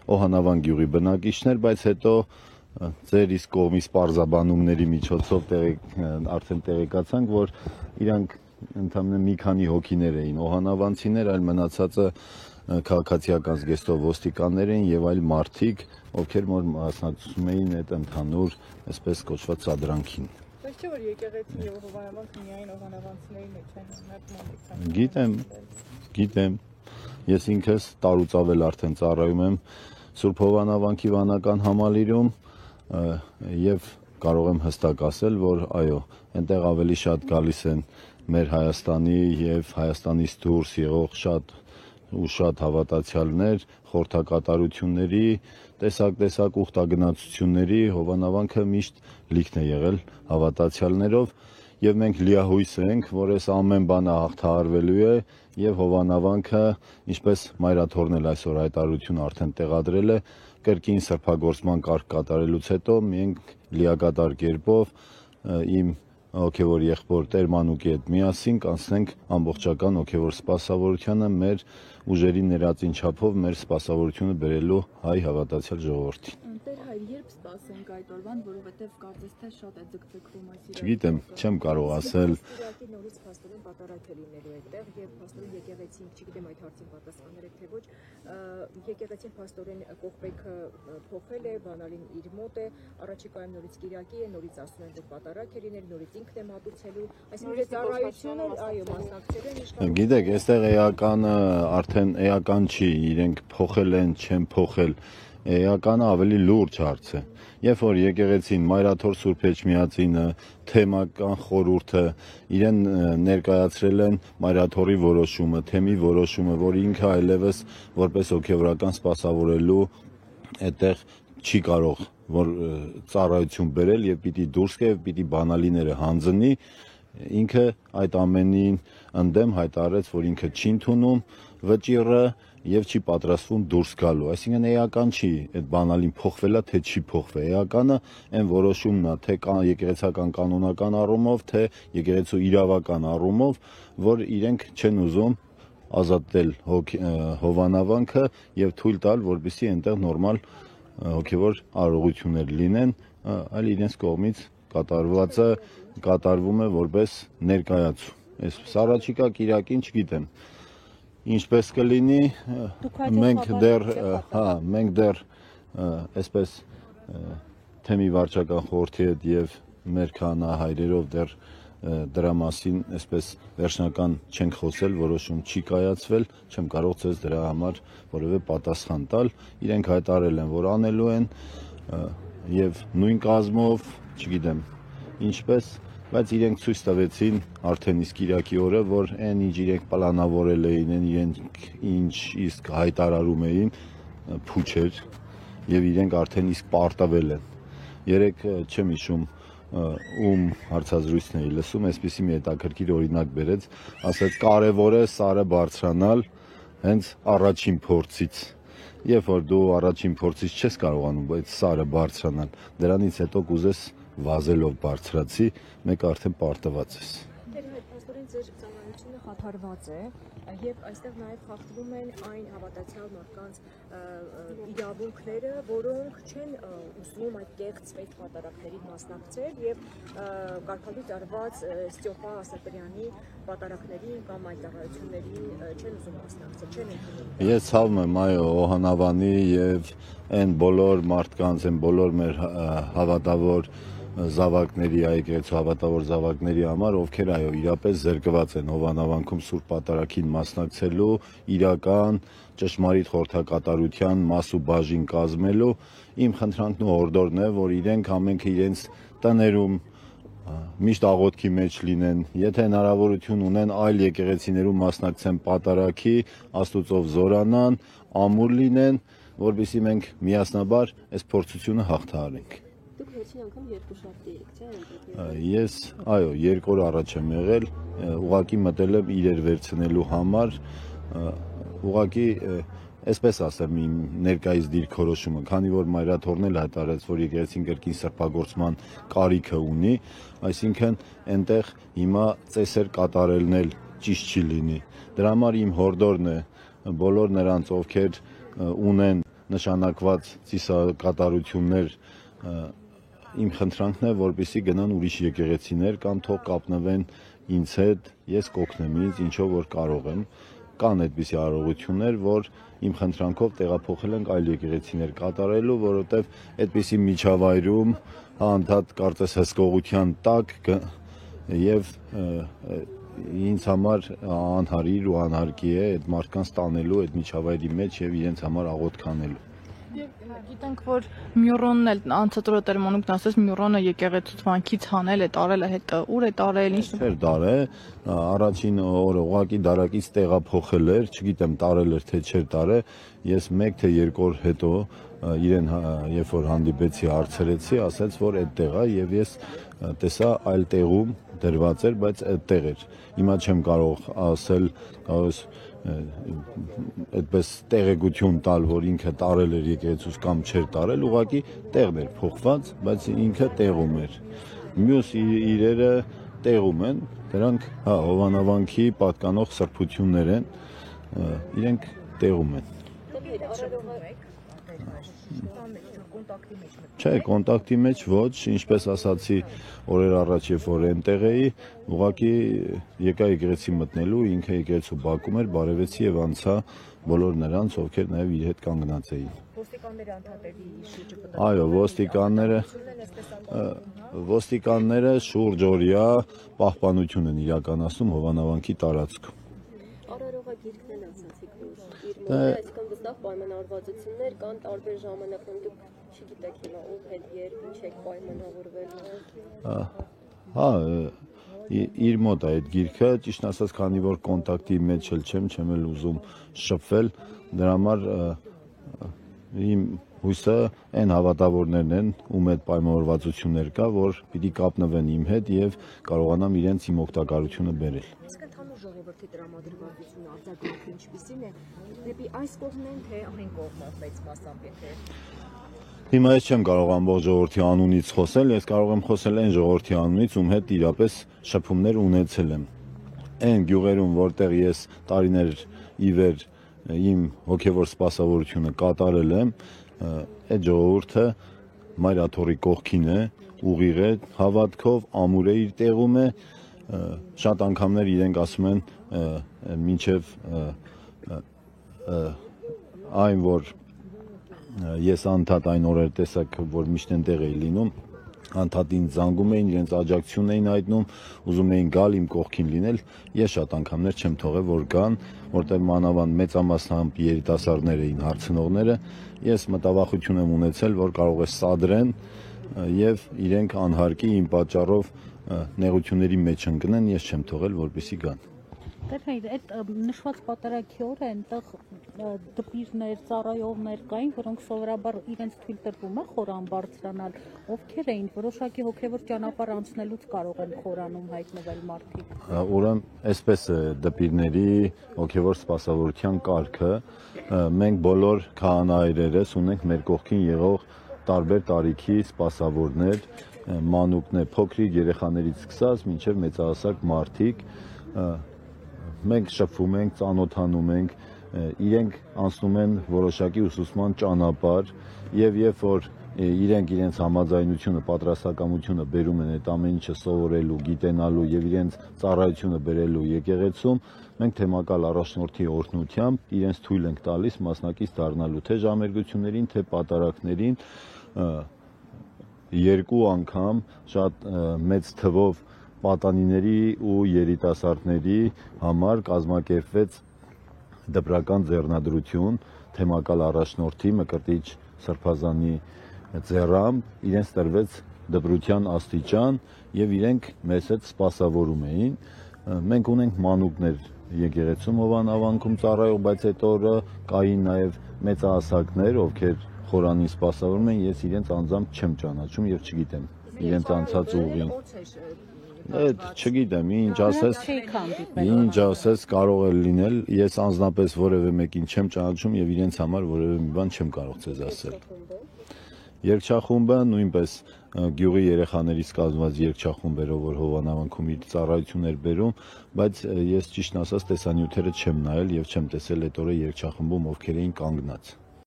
Օհանավան գյուղի բնակիչներ, բայց հետո ձեր իսկ կողմից պարզաբանումների միջոցով արդեն տեղեկացանք, որ իրանք ընդամենը մի քանի հոգիներ էին օհանավանցիներ, այլ մնացածը քաղաքացիական զգեստով ոստիկաններ էին եւ այլ մարդիկ, ովքեր մասնակցում էին այդ ընդհանուր, այսպես կոչված սադրանքին։ Բայց չէ՞ որ եկեղեցին եւ Հովանավանքը միայն օհանավանցիներին չեն Գիտեմ, ես ինքս տարուց ավել արդեն ծառայում եմ Սուրբ Հովանավանքի վանական համալիրում եւ կարող եմ հստակ ասել, որ այո, այնտեղ ավելի շատ գալիս են մեր Հայաստանի եւ Հայաստանից դուրս եղող շատ հավատացյալներ, խորհրդակատարությունների, տեսակ ուխտագնացությունների, Հովանավանքը միշտ լիքն է եղել հավատացյալներով եւ մենք լիահույս ենք, որ այս ամեն բանը հաղթահարվելու է եւ Հովանավանքը, ինչպես Մայրաթորն էլ այսօր հայտարարություն արդեն տեղադրել է, կրկին սրբագործման կարգ կատարելուց հետո մենք լիակատար կերպով իմ հոգևոր եղբոր Տեր Մանուկի հետ միասին կանցնենք ամբողջական հոգևոր սպասավորությանը մեր ուժերի ներածին չափով մեր սպասավորությունը բերելու հայ հավատացյալ ժողովրդին։ Տեր հայր, երբ սպասենք այդ օրվան, որովհետև կարծես թե շատ է ձգձգվում այս իրավիճակը։ Չգիտեմ, չեմ կարող ասել։ Իրակի նորից փաստորեն պատարագ է լինելու այդտեղ եւ փաստորեն եկեղեցին, չգիտեմ այդ հարցին պատասխաներեք թե ոչ, եկեղեցին փաստորեն կողպեքը փոխել է, բանալին իր մոտ է, առաջիկայում նորից Կիրակի է, նորից ասում են որ պատարագ է լինել, նորից ինքն է մատուցելու, այսինքն ծառայությունը այո մասնակցելու են իշքան։ Գիտեք, այստեղ էականը արդեն էական չի, իրենք փոխել են, չեն փոխել, էականը ավելի լուրջ հարց է։ Երբ որ եկեղեցին Մայրաթոր Սուրբ Էջմիածինը, թեմական խորհուրդը իրեն ներկայացրել են Մայրաթորի որոշումը, թեմի որոշումը, որ ինքը այլևս որպես հոգևորական սպասավորելու այդտեղ չի կարող որ ծառայություն բերել եւ պիտի դուրս գա եւ պիտի բանալիները հանձնի, ինքը այդ ամենին ընդդեմ հայտարարեց, որ ինքը չի ընդունում վճիռը եւ չի պատրաստվում դուրս գալու, այսինքն էական չի այդ բանալին փոխվելա թե չի փոխվել, էականը այն որոշումն է թե եկեղեցական կանոնական առումով, թե եկեղեցու իրավական առումով, որ իրենք չեն ուզում ազատել Հովանավանքը եւ թույլ տալ, որպեսզի այնտեղ նորմալ հոգեվոր արարողություններ լինեն, այլ իրենց կողմից կատարվում է որպես ներկայացում։ Այս առաջիկա Կիրակին չգիտեմ ինչպես կլինի, մենք դեռ այսպես թեմի վարչական խորհրդի հետ եւ մեր քահանահայրերով դեռ դրա մասին այսպես վերջնական չենք խոսել, որոշում չի կայացվել, չեմ կարող ձեզ դրա համար որևէ պատասխան տալ, իրենք հայտարարել են, որ անելու են եւ նույն կազմով, չգիտեմ ինչպես, բայց իրենք ցույց տվեցին արդեն իսկ Կիրակի օրը, որ այն ինչ իրենք պլանավորել էին, իրենք ինչ իսկ հայտարարում էին, փուչ էր եւ իրենք արդեն իսկ պարտվել են։ Երեք չեմ հիշում ում հարցազրույցն էի լսում, այսպեսի մի հետաքրքիր օրինակ բերեց, ասաց կարևոր է սարը բարձրանալ հենց առաջին փորձից։ Երբ որ դու առաջին փորձից չես կարողանում այդ սարը բարձրանալ, դրանից հետո կուզես վազելով բարձրացի, մեկ արդեն պարտված ես։ Փաստորեն ձեր ծանոթությունը խաթարված է եւ այստեղ նաեւ խախտվում են այն հավատացյալ մարդկանց իրավունքները, որոնք չեն ուզում այդ կեղծ մեծ պատարագներին մասնակցել եւ կարգավիճ արված Ստյոպա Ասատրյանի պատարագներին կամ այդ ծառայությունների չեն ուզում մասնակցել, չեն ընդունում։ Ես ցավում եմ այո Օհանավանի եւ այն բոլոր մարդկանց, այն բոլոր մեր հավատավոր զավակների, եկեղեցու հավատավոր զավակների համար, ովքեր այո իրապես զրկված են Հովանավանքում Սուրբ Պատարագին մասնակցելու, իրական ճշմարիտ խորհրդակատարության մաս ու բաժին կազմելու, իմ խնդրանքն ու հորդորն է, որ իրենք ամենքը իրենց տներում միշտ աղոթքի մեջ լինեն, եթե հնարավորություն ունեն այլ եկեղեցիներում մասնակցեն պատարագի, Աստուծով զորանան, ամուր լինեն, որպեսզի մենք միասնաբար այս փորձությունը հաղթահարենք։ Դուք վերջին անգամ երկուշաբթի եք, չէ՞։ Ես, այո, 2 օր առաջ եմ եղել, ուղղակի մտել եմ իրեր վերցնելու համար, ուղղակի այսպես ասեմ իմ ներկայիս դիրքորոշումը, քանի որ Մայրաթորն էլ հայտարարեց, որ եկեղեցին կրկին սրբագործման կարիքը ունի, այսինքն այնտեղ հիմա ծեսեր կատարելն էլ ճիշտ չի լինի։ Դրա համար իմ հորդորն է բոլոր նրանց, ովքեր ունեն նշանակված ծիսակատարություններ իմ խնդրանքն է, որպեսզի գնան ուրիշ եկեղեցիներ կամ թող կապնվեն ինձ հետ, ես կօգնեմ ինձ, ինչով որ կարող եմ։ Կան այդպիսի արարողություններ, որ իմ խնդրանքով տեղափոխել ենք այլ եկեղեցիներ կատարելու, որովհետև այդպիսի միջավայրում անդադ կարծես հսկողության տակ եւ ինձ համար անհարիր ու անհարկի է այդ մարդկանց տանելու այդ միջավայրի մեջ եւ իրենց համար աղոթք անելու։ Գիտենք, որ Մյուրոնն էլ անցած օրը Տերմոնուկն ասես Մյուրոնը եկեղեցուց վանքից հանել է, տարել է հետը, ուր է տարել, ինչ չէր տարել, առաջին օրը ուղղակի դարակից տեղափոխել էր, չգիտեմ տարել էր թե չէր տարել, ես 1 թե 2 օր հետո իրեն երբ որ հանդիպեցի հարցրեցի, ասաց որ այդտեղ է եւ ես տեսա այլ տեղում դրված էր, բայց այդտեղ էր։ Հիմա չեմ կարող ասել, կարող այդպես տեղեկություն տալ, որ ինքը տարել էր եկեղեցուց կամ չէր տարել, ուղղակի տեղն էր փոխված, բայց ինքը տեղում էր։ Մյուս իրերը տեղում են, դրանք հովանավանքի պատկանող սրբություններ են, իրենք տեղում են։ Չէ, կոնտակտի մեջ ոչ, ինչպես ասացի օրեր առաջ, երբ որ այնտեղ էի, ուղղակի եկա եկեղեցի մտնելու, ինքը եկեղեցու բակում էր, բարևեցի եւ անցա բոլոր նրանց, ովքեր նաեւ իր հետ կանգնած էին։ Ոստիկանները անդադերի շուրջը Այո, ոստիկանները շուրջօրյա պահպանություն են իրականացնում հովանավանքի տարածքում։ Արարողագիրքն էլ ասացիք, որ իր մոտ այսքան վստահ պայմանավորվածություններ կան տարբեր ժամանակներում, դուք չգիտեք հիմա ով հետ երբ ինչ եք պայմանավորվել։ Հա, իր մոտ է այդ գիրքը, ճիշտ ասած, քանի որ կոնտակտի մեջ էլ չեմ էլ ուզում շփվել, դրա համար իմ հույսը այն հավատավորներն են, ում այդ պայմանավորվածություններ կա, որ պիտի կապնվեն իմ հետ եւ կարողանամ իրենց իմ օգտակարությունը բերել։ Իսկ ընդհանուր ժողովրդի տրամադրվածությունը արձագանքը ինչպիսին է, դեպի այս կողմն են, թե այն կողմը մեծ մասամբ եթե։ Հիմա ես չեմ կարող ամբողջ ժողովրդի անունից խոսել, ես կարող եմ խոսել այն ժողովրդի անունից, ում հետ իրապես շփումներ ունեցել եմ։ Այն գյուղերում, որտեղ ես տարիներ ի վեր իմ հոգևոր սպասավորությունը կատարել եմ, այդ ժողովուրդը մայրաթորի կողքին է, ուղիղ է, հավատքով, ամուր է իր տեղում է, շատ անգամներ իրենք ասում են մինչև այն, որ ես անդադ այն օրեր տեսակ, որ միշտ այնտեղ էի լինում, անդադ ինձ զանգում էին, իրենց աջակցություն էին հայտնում, ուզում էին գալ իմ կողքին լինել, ես շատ անգամներ չեմ թողել, որ գան, որտեղ մանավանդ մեծամասամբ երիտասարդներ էին հարցնողները, ես մտավախություն եմ ունեցել, որ կարող է սադրեն եւ իրենք անհարկի իմ պատճառով նեղությունների մեջ ընկնեն, ես չեմ թողել, որպեսզի գան։ Տեխնիկ, այդ նշված պատարագի օրը այնտեղ դպիրներ, ծառայողներ կային, որոնք սովորաբար իրենց թույլ տրվում է խորան բարձրանալ, ովքեր էին, որոշակի հոգևոր ճանապարհ անցնելուց կարող են խորանում հայտնվել մարդիկ։ Ուրեմն այսպես է դպիրների հոգևոր սպասավորության կարգը, մենք բոլոր քահանայերերս ունենք մեր կողքին եղող տարբեր տարիքի սպասավորներ, մանուկներ, փոքրիկ երեխաներից սկսած մինչև մեծահասակ մարդիկ, մենք շփվում ենք, ծանոթանում ենք, իրենք անցնում են որոշակի ուսուցման ճանապարհ եւ երբ որ իրենք իրենց համաձայնությունը, պատրաստակամությունը բերում են այդ ամեն ինչը սովորելու, գիտենալու եւ իրենց ծառայությունը բերելու եկեղեցում, մենք թեմակալ առաջնորդի օրհնությամբ իրենց թույլ ենք տալիս մասնակից դառնալու թե ժամերգություններին, թե պատարակներին, 2 անգամ շատ մեծ թվով պատանիների ու երիտասարդների համար կազմակերպվեց դպրական ձեռնադրություն թեմակալ առաջնորդի Մկրտիչ Սրբազանի ձեռամբ իրենց տրվեց դպրության աստիճան եւ իրենք մեզ հետ սպասավորում էին։ Մենք ունենք մանուկներ եկեղեցում Հովանավանքում ծառայող, բայց այդ օրը կային նաեւ մեծահասակներ, ովքեր խորանին սպասավորում են, ես իրենց անձամբ չեմ ճանաչում եւ չգիտեմ իրենց անցած ուղին։ Այդ չգիտեմ, ինչ ասես կարող է լինել, ես անձնապես որևէ մեկին չեմ ճանաչում եւ իրենց համար որևէ մի բան չեմ կարող ձեզ ասել։ Երգչախումբը նույնպես գյուղի երեխաներից կազմված երգչախումբ էր, որ Հովանավանքում իր ծառայություններ բերում, բայց ես ճիշտն ասած տեսանյութերը չեմ նայել եւ չեմ տեսել այդ օրը երգչախմբում ովքեր էին կանգնած։